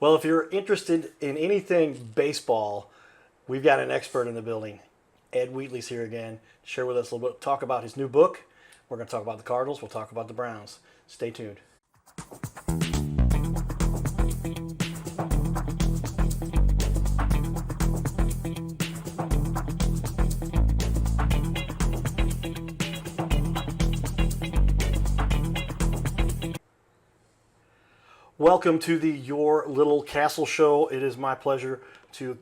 Well, if you're interested in anything baseball, we've got an expert in the building. Ed Wheatley's here again to share with us a little bit, talk about his new book. We're going to talk about the Cardinals. We'll talk about the Browns. Stay tuned. Welcome to the Your Little Castle Show. It is my pleasure to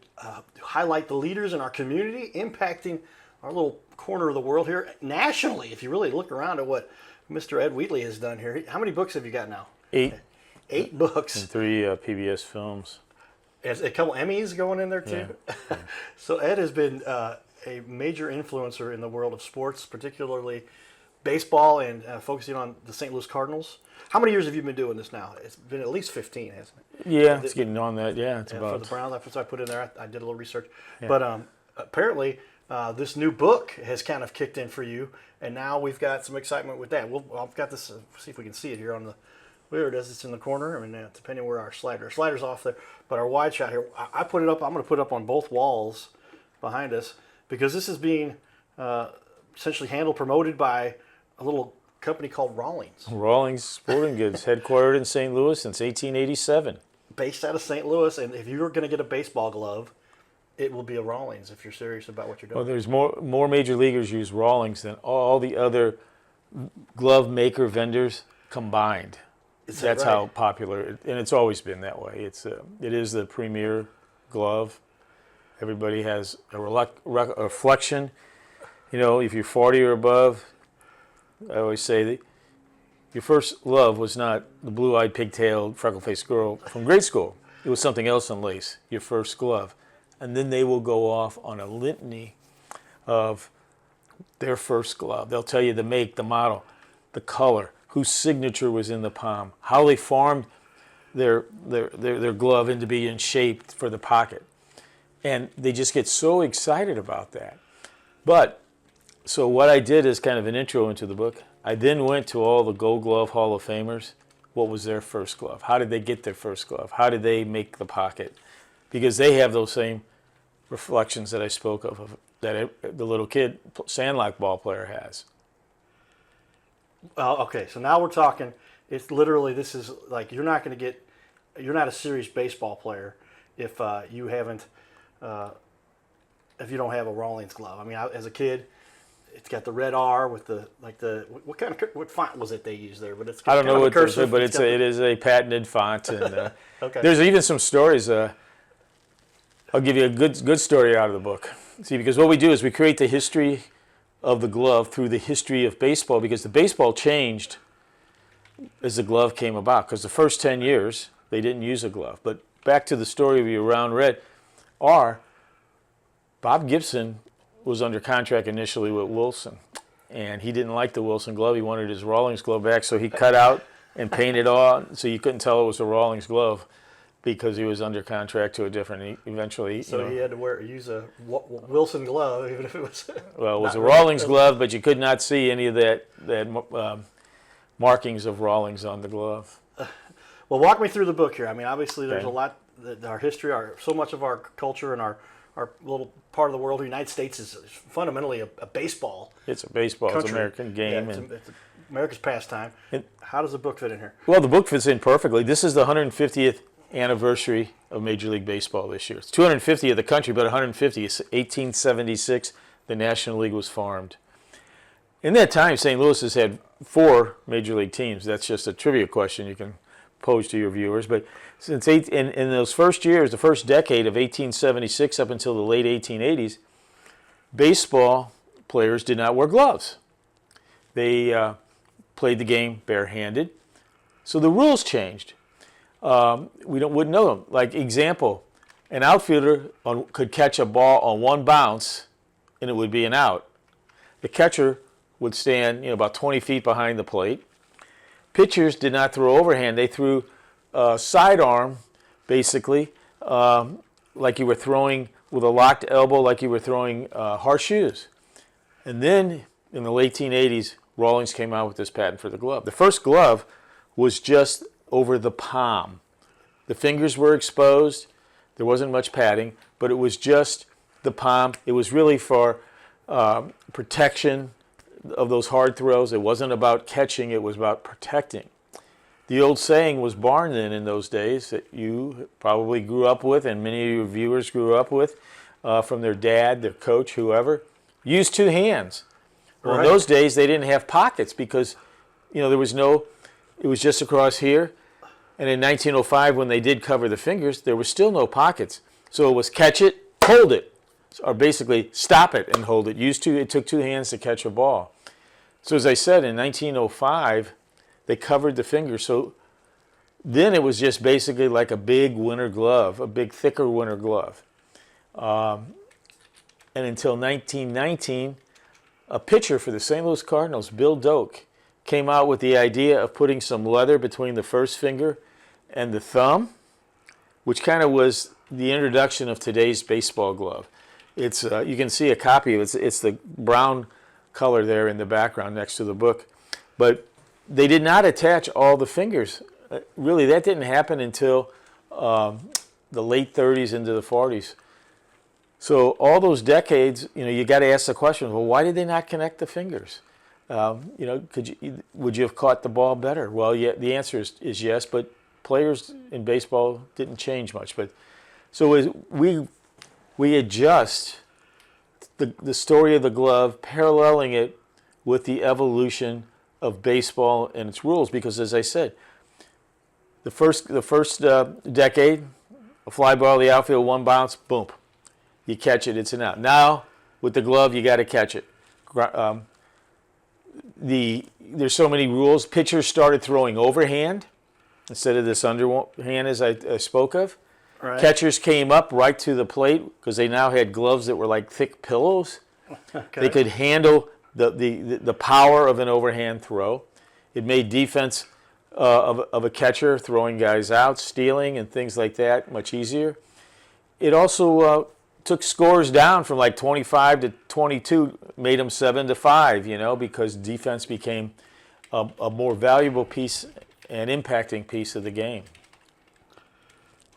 highlight the leaders in our community impacting our little corner of the world here nationally. If you really look around at what Mr. Ed Wheatley has done here. How many books have you got now? 8. 8 books. And 3 PBS films. There's a couple Emmys going in there too. Yeah. So Ed has been a major influencer in the world of sports, particularly baseball, and focusing on the St. Louis Cardinals. How many years have you been doing this now? It's been at least 15, hasn't it? Yeah, it's getting on that. Yeah, it's about. For the Browns, that's what I put in there. I did a little research. Yeah. But apparently, this new book has kind of kicked in for you, and now we've got some excitement with that. I've got this. See if we can see it here on the. Where it is, it's in the corner. I mean, depending where our slider's off there, but our wide shot here. I put it up. I'm going to put it up on both walls behind us because this is being essentially promoted by a little company called Rawlings. Rawlings Sporting Goods, headquartered in St. Louis since 1887. Based out of St. Louis, and if you're going to get a baseball glove, it will be a Rawlings if you're serious about what you're doing. Well, there's more major leaguers use Rawlings than all the other glove maker vendors combined. That's right? how popular, and it's always been that way. It is the premier glove. Everybody has a reflection. You know, if you're 40 or above, I always say that your first glove was not the blue-eyed, pigtailed, freckle-faced girl from grade school. It was something else on lace, your first glove. And then they will go off on a litany of their first glove. They'll tell you the make, the model, the color, whose signature was in the palm, how they formed their glove into being shaped for the pocket. And they just get so excited about that. But so what I did is kind of an intro into the book. I then went to all the Gold Glove Hall of Famers. What was their first glove? How did they get their first glove? How did they make the pocket? Because they have those same reflections that I spoke of that the little kid sandlot ball player has. Okay, so now we're talking. It's literally, this is like you're not a serious baseball player if you haven't, if you don't have a Rawlings glove. I mean, as a kid. It's got the red R with what font was it they used there? But it's I don't know what cursive, but it is a patented font, and okay. There's even some stories. I'll give you a good story out of the book. See, because what we do is we create the history of the glove through the history of baseball, because the baseball changed as the glove came about. Because the first 10 years they didn't use a glove. But back to the story of your round red R, Bob Gibson was under contract initially with Wilson, and he didn't like the Wilson glove. He wanted his Rawlings glove back, so he cut out and painted on, so you couldn't tell it was a Rawlings glove because he was under contract to a different. Eventually, so he had to use a Wilson glove, even if it was. Well, it was a Rawlings glove, but you could not see any of that markings of Rawlings on the glove. Well, walk me through the book here. I mean, obviously, there's a lot. Our history, so much of our culture and our little part of the world, the United States, is fundamentally a baseball. It's a baseball. Country. It's an American game. Yeah, it's America's pastime. How does the book fit in here? Well, the book fits in perfectly. This is the 150th anniversary of Major League Baseball this year. It's 250 of the country, but 150. It's 1876, the National League was formed. In that time, St. Louis has had 4 Major League teams. That's just a trivia question you can pose to your viewers. But since in those first years, the first decade of 1876 up until the late 1880s, baseball players did not wear gloves. They played the game barehanded. So the rules changed. We wouldn't know them. Like example, an outfielder could catch a ball on one bounce, and it would be an out. The catcher would stand, about 20 feet behind the plate. Pitchers did not throw overhand. They threw sidearm, basically, like you were throwing with a locked elbow, like you were throwing horseshoes. And then in the late 1880s, Rawlings came out with this patent for the glove. The first glove was just over the palm. The fingers were exposed. There wasn't much padding, but it was just the palm. It was really for protection of those hard throws. It wasn't about catching. It was about protecting. The old saying was born in those days that you probably grew up with, and many of your viewers grew up with, from their dad, their coach, whoever. Use two hands. Well, Right. in those days, they didn't have pockets because, there was no, it was just across here. And in 1905, when they did cover the fingers, there was still no pockets. So it was catch it, hold it, or basically stop it and hold it. It took two hands to catch a ball. So as I said, in 1905, they covered the fingers. So then it was just basically like a big winter glove, a big thicker winter glove. And until 1919, a pitcher for the St. Louis Cardinals, Bill Doak, came out with the idea of putting some leather between the first finger and the thumb, which kind of was the introduction of today's baseball glove. It's you can see a copy of it. It's the brown color there in the background next to the book. But they did not attach all the fingers. Really, that didn't happen until the late 30s into the 40s. So all those decades, you got to ask the question, well, why did they not connect the fingers? Would you have caught the ball better? Well, yeah, the answer is yes, but players in baseball didn't change much. But so as we adjust the story of the glove, paralleling it with the evolution of baseball and its rules, because as I said, the first decade, a fly ball to the outfield, one bounce, boom, you catch it, it's an out. Now with the glove, you got to catch it. There's so many rules. Pitchers started throwing overhand instead of this underhand, as I spoke of. Right. Catchers came up right to the plate because they now had gloves that were like thick pillows. Okay. They could handle the power of an overhand throw. It made defense of a catcher throwing guys out, stealing, and things like that much easier. It also took scores down from like 25 to 22, made them 7-5, because defense became a more valuable piece and impacting piece of the game.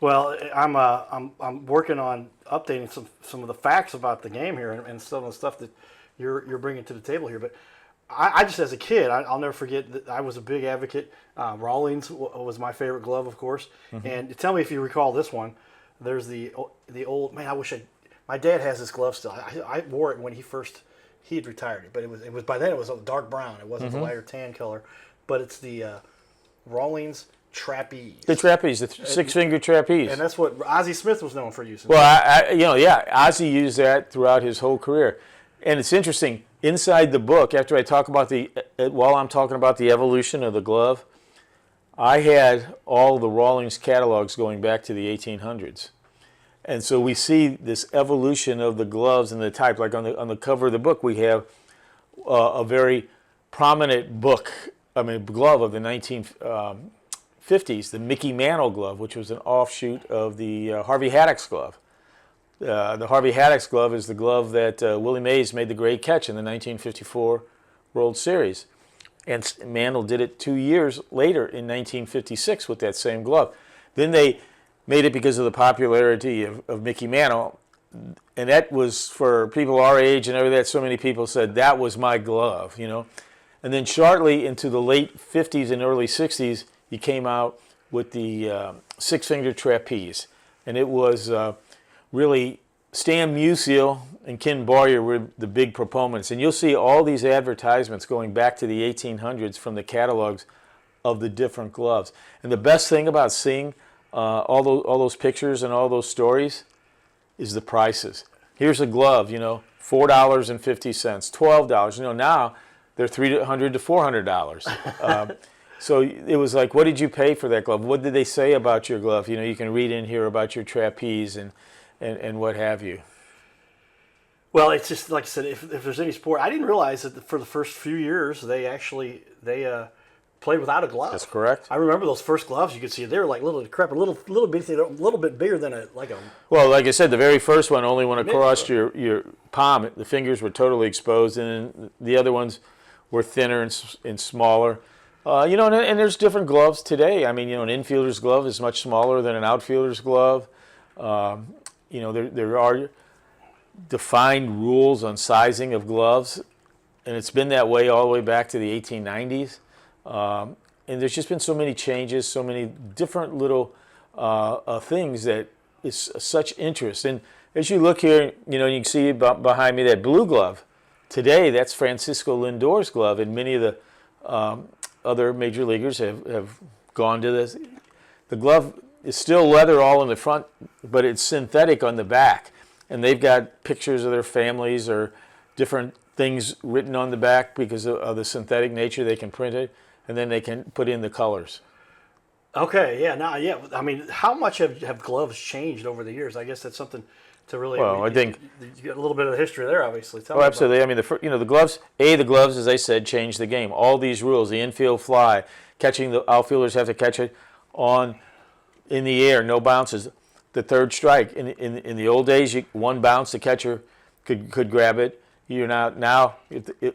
Well, I'm working on updating some of the facts about the game here and some of the stuff that you're bringing to the table here. But I just, as a kid, I'll never forget that I was a big advocate. Rawlings was my favorite glove, of course. Mm-hmm. And tell me if you recall this one. There's the old man. My dad has this glove still. I wore it when he had retired it, but it was by then it was a dark brown. It wasn't the lighter tan color, but it's the Rawlings trapeze. The trapeze, the six-finger trapeze. And that's what Ozzie Smith was known for using. Well, Ozzie used that throughout his whole career. And it's interesting, inside the book, after I talk about while I'm talking about the evolution of the glove, I had all the Rawlings catalogs going back to the 1800s. And so we see this evolution of the gloves and the type. Like on the cover of the book, we have a very prominent glove of the 1950s, the Mickey Mantle glove, which was an offshoot of the Harvey Haddock's glove. The Harvey Haddock's glove is the glove that Willie Mays made the great catch in the 1954 World Series. And Mantle did it 2 years later in 1956 with that same glove. Then they made it because of the popularity of Mickey Mantle. And that was for people our age and everything. So many people said, that was my glove, And then shortly into the late 50s and early 60s, he came out with the six-finger trapeze. And it was really Stan Musial and Ken Boyer were the big proponents. And you'll see all these advertisements going back to the 1800s from the catalogs of the different gloves. And the best thing about seeing all those pictures and all those stories is the prices. Here's a glove, $4.50, $12. Now they're $300 to $400. So it was like, what did you pay for that glove? What did they say about your glove? You can read in here about your trapeze and what have you. Well, it's just like I said. If there's any sport, I didn't realize that for the first few years they played without a glove. That's correct. I remember those first gloves. You could see they were like little bit bigger than a. Well, like I said, the very first one only went across your palm. The fingers were totally exposed, and then the other ones were thinner and smaller. And there's different gloves today. I mean, an infielder's glove is much smaller than an outfielder's glove. There are defined rules on sizing of gloves, and it's been that way all the way back to the 1890s. And there's just been so many changes, so many different little things that is such interest. And as you look here, you can see behind me that blue glove. Today, that's Francisco Lindor's glove, and many of the other major leaguers have gone to this. The glove is still leather all in the front, but it's synthetic on the back. And they've got pictures of their families or different things written on the back because of the synthetic nature. They can print it, and then they can put in the colors. Okay, yeah. Now, yeah. I mean, how much have gloves changed over the years? I guess that's something to really. Well, I think you got a little bit of the history there, obviously. Oh, absolutely. I mean, the gloves. The gloves, as I said, changed the game. All these rules: the infield fly, catching the outfielders have to catch it in the air, no bounces. The third strike. In the old days, one bounce, the catcher could grab it. You're now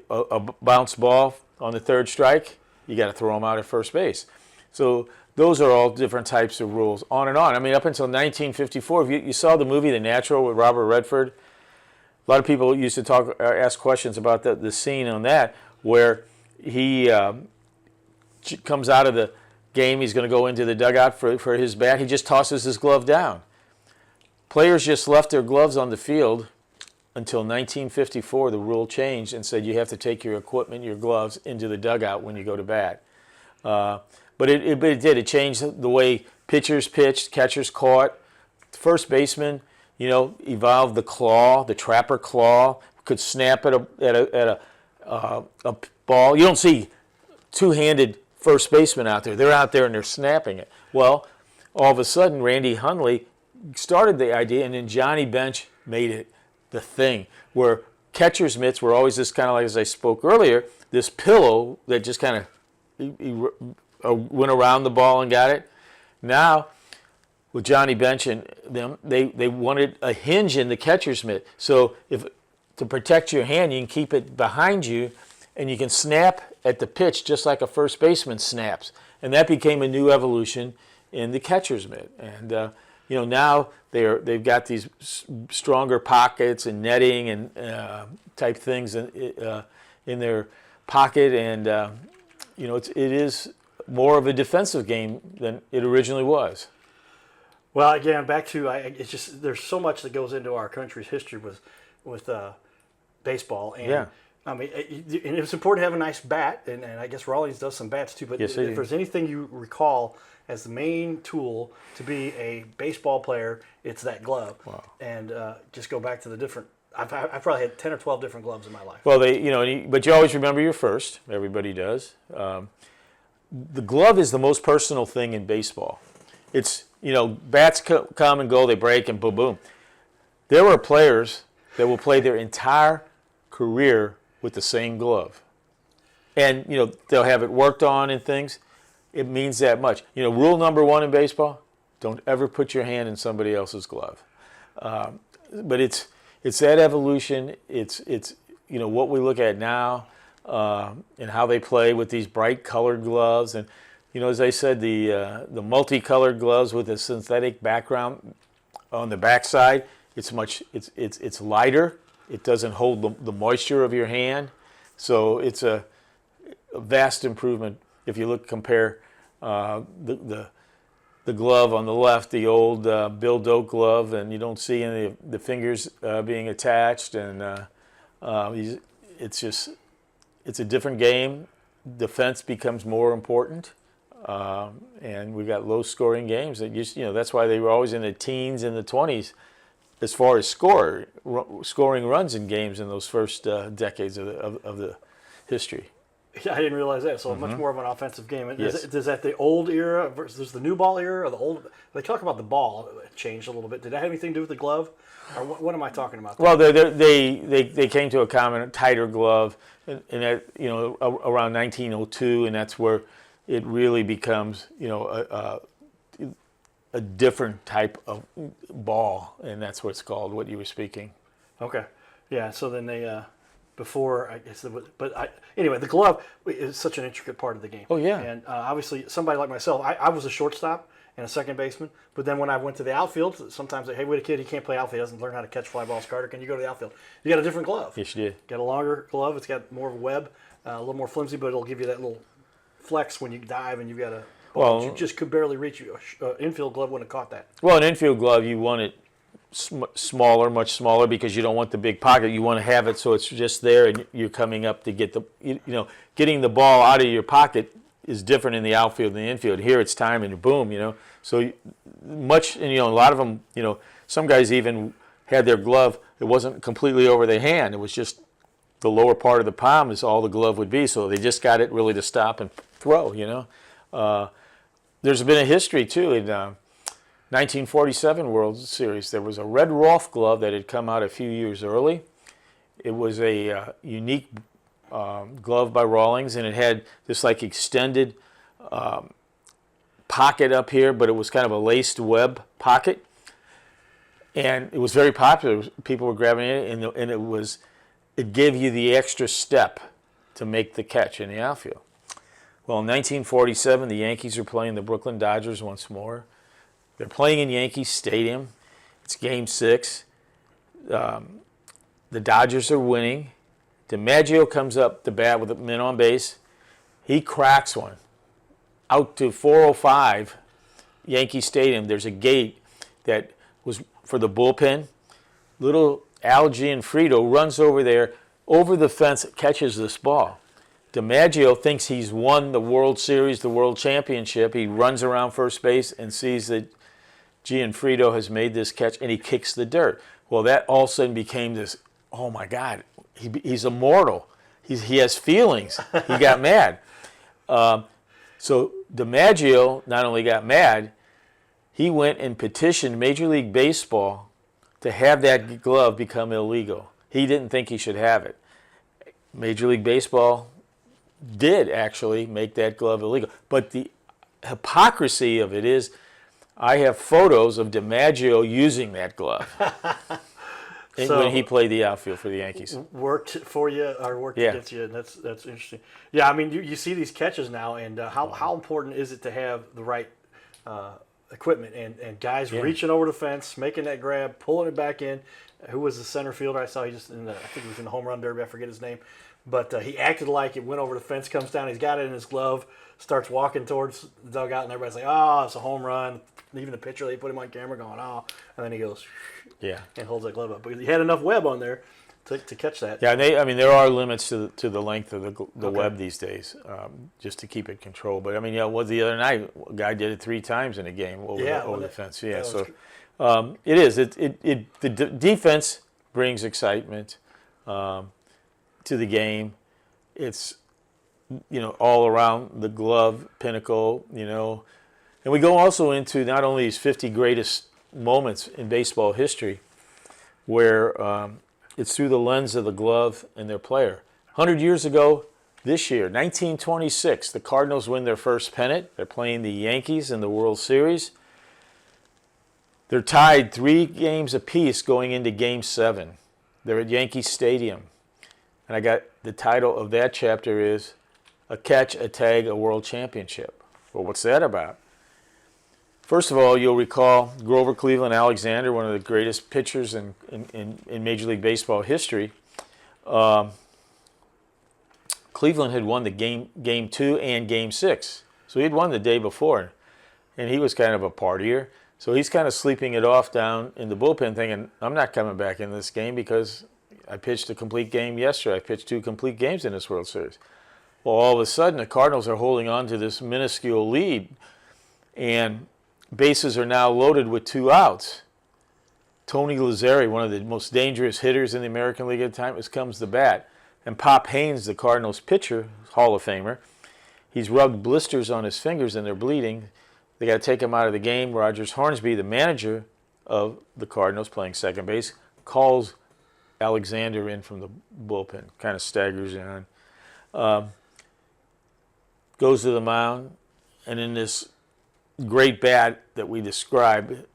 a bounce ball on the third strike, you got to throw them out at first base. So those are all different types of rules, on and on. I mean, up until 1954, if you saw the movie The Natural with Robert Redford, a lot of people used to ask questions about the scene on that where he comes out of the game, he's going to go into the dugout for his bat, he just tosses his glove down. Players just left their gloves on the field until 1954. The rule changed and said you have to take your equipment, your gloves, into the dugout when you go to bat. But it did. It changed the way pitchers pitched, catchers caught. First baseman, evolved the claw, the trapper claw, could snap at a ball. You don't see two-handed first baseman out there. They're out there and they're snapping it. Well, all of a sudden, Randy Hundley started the idea, and then Johnny Bench made it the thing, where catcher's mitts were always this kind of, like as I spoke earlier, this pillow that just kind of went around the ball and got it. Now, with Johnny Bench and them, they wanted a hinge in the catcher's mitt. So to protect your hand, you can keep it behind you, and you can snap at the pitch just like a first baseman snaps. And that became a new evolution in the catcher's mitt. And now they've got these stronger pockets and netting and type things in their pocket, and it is more of a defensive game than it originally was. Well, again, back to it's just there's so much that goes into our country's history with baseball, and yeah. I mean, and it's important to have a nice bat, and I guess Rawlings does some bats too. But yes, if there's anything you recall as the main tool to be a baseball player, it's that glove. Wow. And just go back to the different. I've probably had 10 or 12 different gloves in my life. Well, but you always remember your first. Everybody does. The glove is the most personal thing in baseball. It's bats come and go, they break, and boom, boom. There are players that will play their entire career with the same glove, and they'll have it worked on and things. It means that much. Rule number 1 in baseball: don't ever put your hand in somebody else's glove. But it's that evolution. It's what we look at now, and how they play with these bright colored gloves, and as I said, the multicolored gloves with a synthetic background on the backside. It's lighter. It doesn't hold the moisture of your hand, so it's a vast improvement if you compare the glove on the left, the old Bill Doak glove, and you don't see any of the fingers being attached, and it's a different game. Defense becomes more important, and we've got low-scoring games. That's why they were always in the teens and the 20s as far as scoring runs in games in those first decades of the history. Yeah, I didn't realize that. So much more of an offensive game. Yes. Is that the old era versus the new ball era, or the old? They talk about the ball changed a little bit. Did that have anything to do with the glove, or what am I talking about? Well, they came to a common tighter glove, and that around 1902, and that's where it really becomes a different type of ball, and that's what it's called. What you were speaking. Okay, yeah. So then they before I guess. Anyway, the glove is such an intricate part of the game. Oh, yeah. And obviously, somebody like myself, I was a shortstop and a second baseman. But then when I went to the outfield, sometimes hey, we had a kid, he can't play outfield, he doesn't learn how to catch fly balls. Carter, can you go to the outfield? You got a different glove. Yes, you did. Got a longer glove. It's got more of a web, a little more flimsy, but it'll give you that little flex when you dive and you've got a. Well, you just could barely reach you. Infield glove wouldn't have caught that. Well, an infield glove, you want it smaller, much smaller, because you don't want the big pocket. You want to have it so it's just there, and you're coming up to get getting the ball out of your pocket is different in the outfield than the infield. Here it's time and boom, So much, and a lot of them, some guys even had their glove. It wasn't completely over their hand. It was just the lower part of the palm is all the glove would be. So they just got it really to stop and throw. There's been a history too in 1947 World Series. There was a red Rolf glove that had come out a few years early. It was a unique glove by Rawlings, and it had this like extended pocket up here, but it was kind of a laced web pocket, and it was very popular. People were grabbing it, and it gave you the extra step to make the catch in the outfield. Well, in 1947, the Yankees are playing the Brooklyn Dodgers once more. They're playing in Yankee Stadium. It's Game 6. The Dodgers are winning. DiMaggio comes up to bat with a men on base. He cracks one. Out to 405 Yankee Stadium, there's a gate that was for the bullpen. Little Al Gianfrido runs over there, over the fence, catches this ball. DiMaggio thinks he's won the World Series, the World Championship. He runs around first base and sees that Gianfrido has made this catch, and he kicks the dirt. Well, that all of a sudden became this, oh my God, he's immortal. He has feelings. He got mad. So DiMaggio not only got mad, he went and petitioned Major League Baseball to have that glove become illegal. He didn't think he should have it. Major League Baseball did actually make that glove illegal. But the hypocrisy of it is, I have photos of DiMaggio using that glove when he played the outfield for the Yankees. Worked for you or worked against you. That's interesting. Yeah, I mean, you see these catches now, and how important is it to have the right equipment and guys reaching over the fence, making that grab, pulling it back in. Who was the center fielder? I saw I think he was in the home run derby. I forget his name. But he acted like it went over the fence, comes down, he's got it in his glove, starts walking towards the dugout, and everybody's like, oh, it's a home run. Even the pitcher, they put him on camera going, oh. And then he goes, and holds that glove up. Because he had enough web on there to catch that. Yeah, there are limits to the length of the web these days, just to keep it controlled. But, the other night, a guy did it 3 times in a game over the fence. Yeah, so it is. The defense brings excitement to the game. It's all around the glove pinnacle, and we go also into not only these 50 greatest moments in baseball history, where it's through the lens of the glove and their player. 100 years ago this year, 1926, the Cardinals win their first pennant. They're playing the Yankees in the World Series. They're tied 3 games apiece going into Game 7. They're at Yankee Stadium. And I got the title of that chapter is A Catch, a Tag, a World Championship. Well, what's that about? First of all, you'll recall Grover Cleveland Alexander, one of the greatest pitchers in Major League Baseball history. Cleveland had won the game 2 and Game 6. So he'd won the day before. And he was kind of a partier. So he's kind of sleeping it off down in the bullpen thinking, I'm not coming back in this game because I pitched a complete game yesterday. I pitched 2 complete games in this World Series. Well, all of a sudden, the Cardinals are holding on to this minuscule lead, and bases are now loaded with 2 outs. Tony Lazzeri, one of the most dangerous hitters in the American League at the time, comes to bat. And Pop Haynes, the Cardinals pitcher, Hall of Famer, he's rubbed blisters on his fingers and they're bleeding. They got to take him out of the game. Rogers Hornsby, the manager of the Cardinals, playing second base, calls Alexander in from the bullpen, kind of staggers in, goes to the mound, and in this great bat that we described,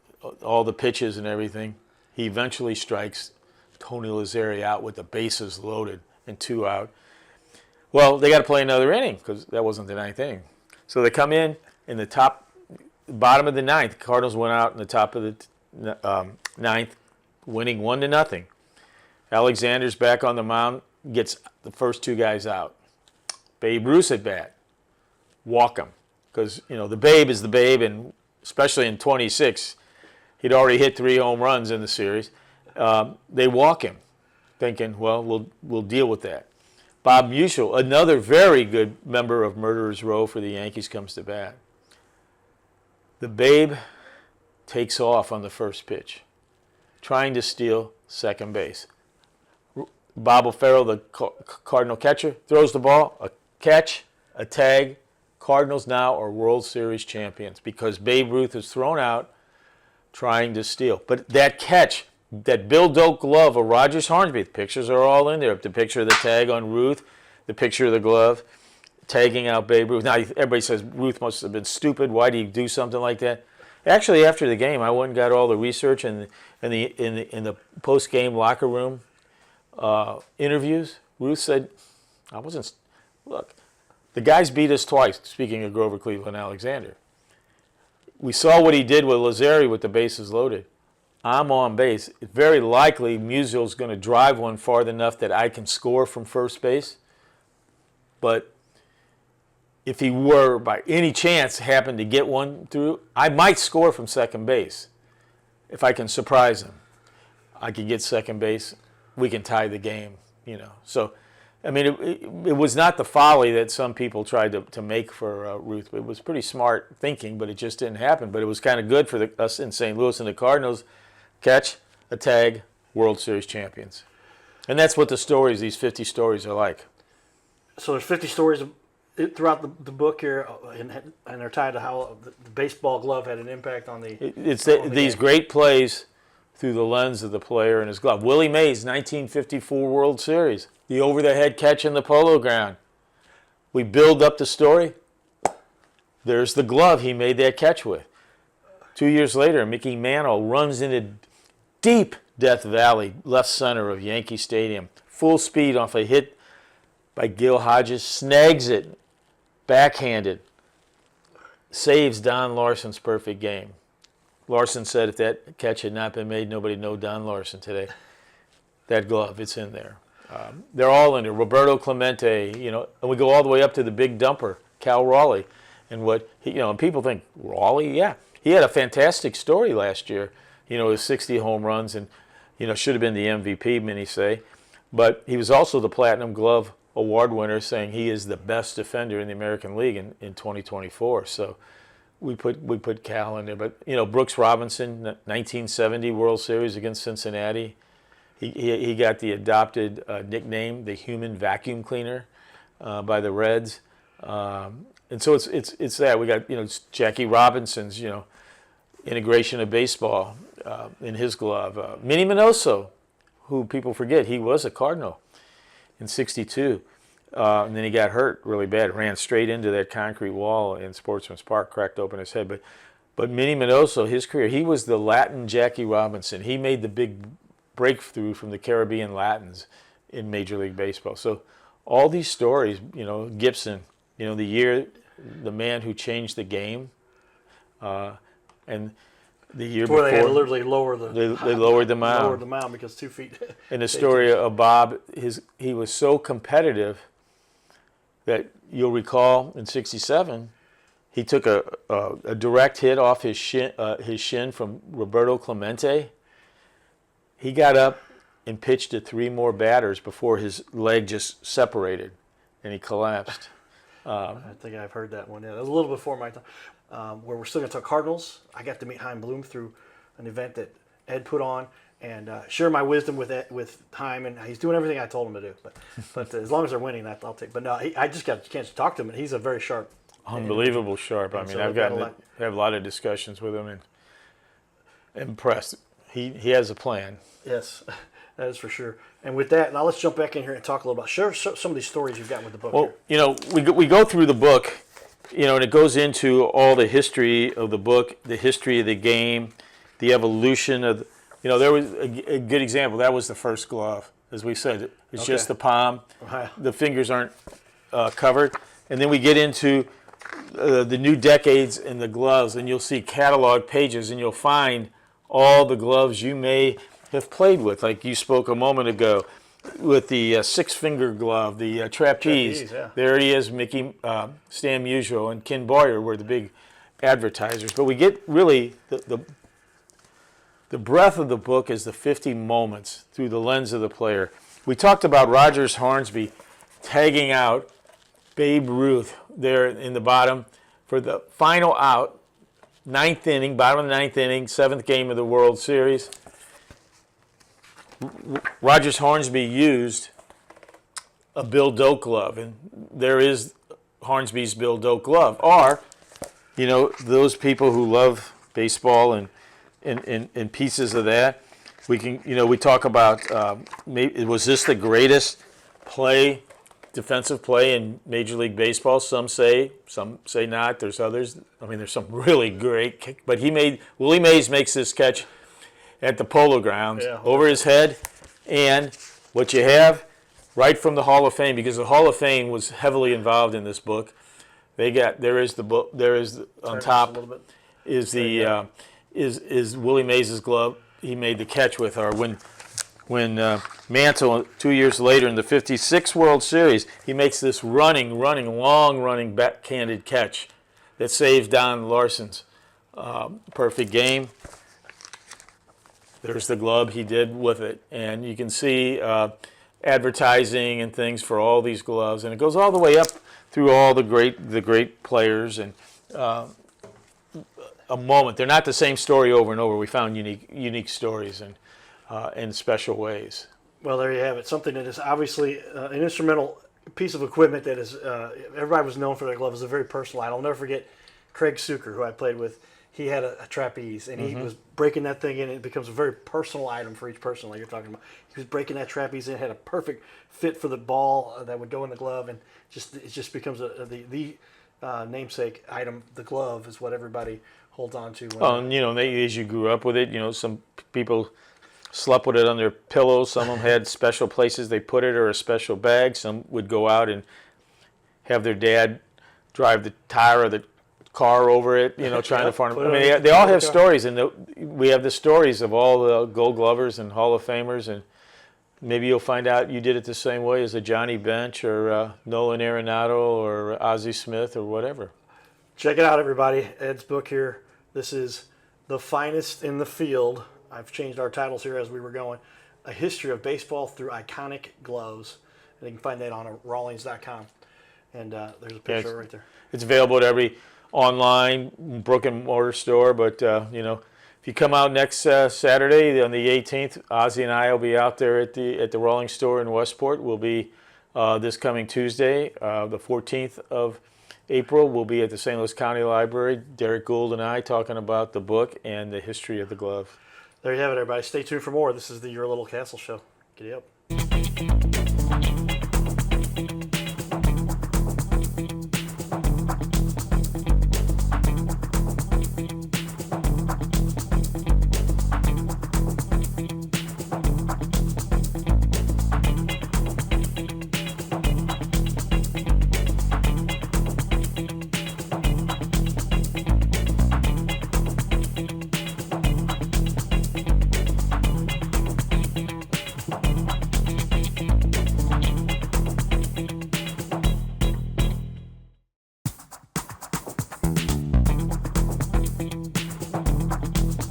all the pitches and everything, he eventually strikes Tony Lazzeri out with the bases loaded, and 2 out. Well, they got to play another inning because that wasn't the 9th inning. So they come in the bottom of the 9th. The Cardinals went out in the top of the 9th, winning 1-0. Alexander's back on the mound, gets the first 2 guys out. Babe Ruth at bat. Walk him. Because, the Babe is the Babe, and especially in 26, he'd already hit 3 home runs in the series. They walk him, thinking, well, we'll deal with that. Bob Musial, another very good member of Murderers Row for the Yankees, comes to bat. The Babe takes off on the first pitch, trying to steal second base. Bob O'Farrell, the Cardinal catcher, throws the ball, a catch, a tag. Cardinals now are World Series champions because Babe Ruth is thrown out trying to steal. But that catch, that Bill Doak glove of Rogers Hornsby, the pictures are all in there. The picture of the tag on Ruth, the picture of the glove, tagging out Babe Ruth. Now, everybody says Ruth must have been stupid. Why do you do something like that? Actually, after the game, I went and got all the research in the post-game locker room interviews. Ruth said, look, the guys beat us twice, speaking of Grover Cleveland Alexander. We saw what he did with Lazzari with the bases loaded. I'm on base. It's very likely Musial's going to drive one far enough that I can score from first base. But if he were, by any chance, happen to get one through, I might score from second base. If I can surprise him, I can get second base. We can tie the game, So, I mean, it was not the folly that some people tried to make for Ruth. It was pretty smart thinking, but it just didn't happen. But it was kind of good for us in St. Louis and the Cardinals. Catch, a tag, World Series champions. And that's what these 50 stories are like. So there's 50 stories throughout the book here, and they're tied to how the baseball glove had an impact on the these great plays through the lens of the player and his glove. Willie Mays, 1954 World Series. The over-the-head catch in the Polo Ground. We build up the story. There's the glove he made that catch with. 2 years later, Mickey Mantle runs into deep Death Valley, left center of Yankee Stadium. Full speed off a hit by Gil Hodges. Snags it, backhanded. Saves Don Larson's perfect game. Larson said if that catch had not been made, nobody would know Don Larson today. That glove, it's in there. They're all in there. Roberto Clemente, and we go all the way up to the big dumper, Cal Raleigh. And and people think, Raleigh? Yeah. He had a fantastic story last year, his 60 home runs and, should have been the MVP, many say. But he was also the Platinum Glove Award winner, saying he is the best defender in the American League in 2024. So we put Cal in there. But, Brooks Robinson, 1970 World Series against Cincinnati. He got the adopted nickname, the Human Vacuum Cleaner, by the Reds, and so it's that we got Jackie Robinson's integration of baseball in his glove. Minnie Minoso, who people forget, he was a Cardinal in '62, and then he got hurt really bad, ran straight into that concrete wall in Sportsman's Park, cracked open his head. But Minnie Minoso, his career, he was the Latin Jackie Robinson. He made the big breakthrough from the Caribbean Latins in Major League Baseball. So all these stories, Gibson, the man who changed the game, and the year before they had to literally lower they lowered the mound. Lowered the mound because 2 feet. And the story of Bob, he was so competitive that you'll recall in '67, he took a direct hit off his shin from Roberto Clemente. He got up and pitched to 3 more batters before his leg just separated, and he collapsed. I think I've heard that one. Yeah, that was a little before my time. Where we're still going to talk Cardinals. I got to meet Chaim Bloom through an event that Ed put on, and share my wisdom with Chaim, and he's doing everything I told him to do. But as long as they're winning, I'll take. But no, I just got a chance to talk to him, and he's a very sharp, unbelievable sharp. I mean, so I've have a lot of discussions with him, and impressed. He has a plan. Yes, that is for sure. And with that, now let's jump back in here and talk a little about share some of these stories you've got with the book. Well, here. we go through the book, and it goes into all the history of the book, the history of the game, the evolution of. There was a good example. That was the first glove. as we said. It's Okay. just the palm. Wow. The fingers aren't covered. And then we get into the new decades and the gloves, and you'll see catalog pages, and you'll find all the gloves you may have played with, like you spoke a moment ago, with the six-finger glove, the trapeze. Trapeze, yeah. There he is, Mickey, Stan Musial, and Ken Boyer were the big advertisers. But we get really the breadth of the book is the 50 moments through the lens of the player. We talked about Rogers Hornsby tagging out Babe Ruth there in the bottom for the final out, ninth inning, bottom of the ninth inning, seventh game of the World Series. Rogers Hornsby used a Bill Doak glove, and there is Hornsby's Bill Doak glove. Or, those people who love baseball and pieces of that, we can, we talk about, was this the greatest defensive play in Major League Baseball? Some say not. There's others. There's some really great, but Willie Mays makes this catch at the Polo Grounds over his head, and what you have right from the Hall of Fame, because the Hall of Fame was heavily involved in this book. On top is the is Willie Mays' glove. He made the catch with her when Mantle 2 years later in the '56 World Series, he makes this long backhanded catch that saves Don Larson's perfect game. There's the glove he did with it, and you can see advertising and things for all these gloves, and it goes all the way up through all the great players, and a moment. They're not the same story over and over. We found unique stories and in special ways. Well, there you have it. Something that is obviously an instrumental piece of equipment that is everybody was known for their gloves. It's a very personal item. I'll never forget Craig Suker, who I played with. He had a trapeze, and he was breaking that thing in, and it becomes a very personal item for each person, like you're talking about. He was breaking that trapeze in, had a perfect fit for the ball that would go in the glove, and it just becomes the namesake item. The glove is what everybody holds on to. As you grew up with it, some people slept with it on their pillows. Some of them had special places they put it, or a special bag. Some would go out and have their dad drive the tire of the car over it, trying to find them. They all have stories, and we have the stories of all the Gold Glovers and Hall of Famers, and maybe you'll find out you did it the same way as a Johnny Bench or Nolan Arenado or Ozzie Smith or whatever. Check it out, everybody. Ed's book here. This is The Finest in the Field. I've changed our titles here as we were going. A History of Baseball Through Iconic Gloves. And you can find that on Rawlings.com. And there's a picture right there. It's available at every online brick and mortar store, but if you come out next Saturday on the 18th, Ozzie and I will be out there at the Rawlings store in Westport. We'll be this coming Tuesday, the 14th of April. We'll be at the St. Louis County Library. Derek Gould and I talking about the book and the history of the glove. There you have it, everybody. Stay tuned for more. This is the Your Little Castle Show. Giddy up.